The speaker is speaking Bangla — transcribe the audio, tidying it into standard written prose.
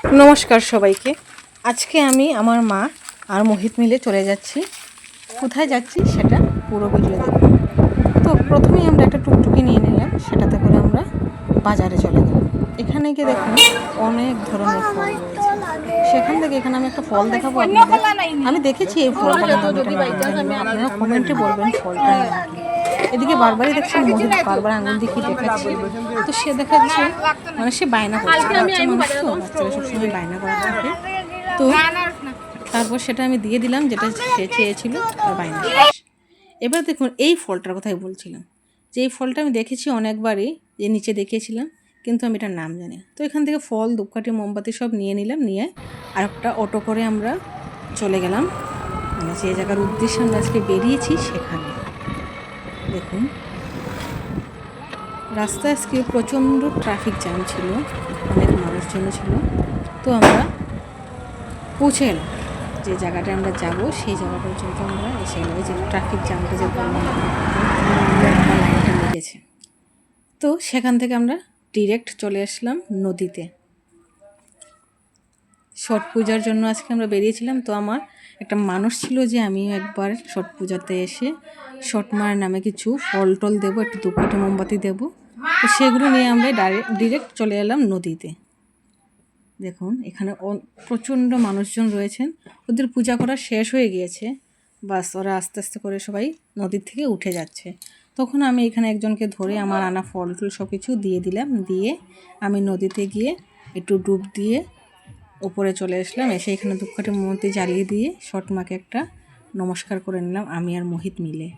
নমস্কার সবাইকে। আজকে আমি আমার মা আর মোহিত মিলে চলে যাচ্ছি। কোথায় যাচ্ছি সেটা পুরো ভিডিও দেখুন। তো প্রথমেই আমরা একটা টুকটুকি নিয়ে নিলাম, সেটাতে করে আমরা বাজারে চলে গেলাম। এখানে গিয়ে দেখুন অনেক ধরনের ফল রয়েছে। সেখান থেকে এখানে আমি একটা ফল দেখাবো আপনাদের। আমি দেখেছি এই ফলটা, আপনারা কমেন্টে বলবেন ফলটা। এদিকে বারবারই দেখছেন মোহিত বারবার আঙুল দেখিয়ে দেখাচ্ছে। তো সে দেখাচ্ছে মানে সে বায়না করছে, বাচ্চা মানুষ তো, বাচ্চারা সবসময় বায়না করা থাকে। তো তারপর সেটা আমি দিয়ে দিলাম, যেটা সে চেয়েছিল আর বায়না শেষ। এবার দেখুন এই ফলটার কথাই বলছিলাম, যে এই ফলটা আমি দেখেছি অনেকবারই, যে নিচে দেখিয়েছিলাম, কিন্তু আমি এটার নাম জানি। তো এখান থেকে ফল, ধূপকাঠি, মোমবাতি সব নিয়ে নিলাম, নিয়ে আর একটা অটো করে আমরা চলে গেলাম মানে যে জায়গার উদ্দেশ্যে আমরা আজকে বেরিয়েছি সেখানে। দেখুন রাস্তায় আজকে প্রচণ্ড ট্রাফিক জ্যাম ছিল, অনেক মানুষজন ছিল। তো আমরা পৌঁছে গেলাম যে জায়গাটায় আমরা যাব, সেই জায়গা পর্যন্ত আমরা এসে গেলাম। এই যে ট্রাফিক জ্যামটা যে বললাম, লাইনটা লেগেছে। তো সেখান থেকে আমরা ডিরেক্ট চলে আসলাম নদীতে। ছট পূজার জন্য আজকে আমরা বেরিয়েছিলাম। তো আমার একটা মানুষ ছিল যে আমিও একবার ছট পূজাতে এসে ছট মায়ের নামে কিছু ফল টল দেবো, একটু ধূপকাঠি মোমবাতি দেবো। তো সেগুলো নিয়ে আমরা ডিরেক্ট চলে এলাম নদীতে। দেখুন এখানে প্রচণ্ড মানুষজন রয়েছেন, ওদের পূজা করা শেষ হয়ে গিয়েছে, বাস ওরা আস্তে আস্তে করে সবাই নদীর থেকে উঠে যাচ্ছে। তখন আমি এখানে একজনকে ধরে আমার আনা ফল টল সব কিছু দিয়ে দিলাম, দিয়ে আমি নদীতে গিয়ে একটু ডুব দিয়ে উপরে চলে আসলাম। এসে এখানে ধূপকাঠি মোমবাতি জ্বালিয়ে দিয়ে ছট মাকে একটা নমস্কার করে নিলাম আমি আর মোহিত মিলে।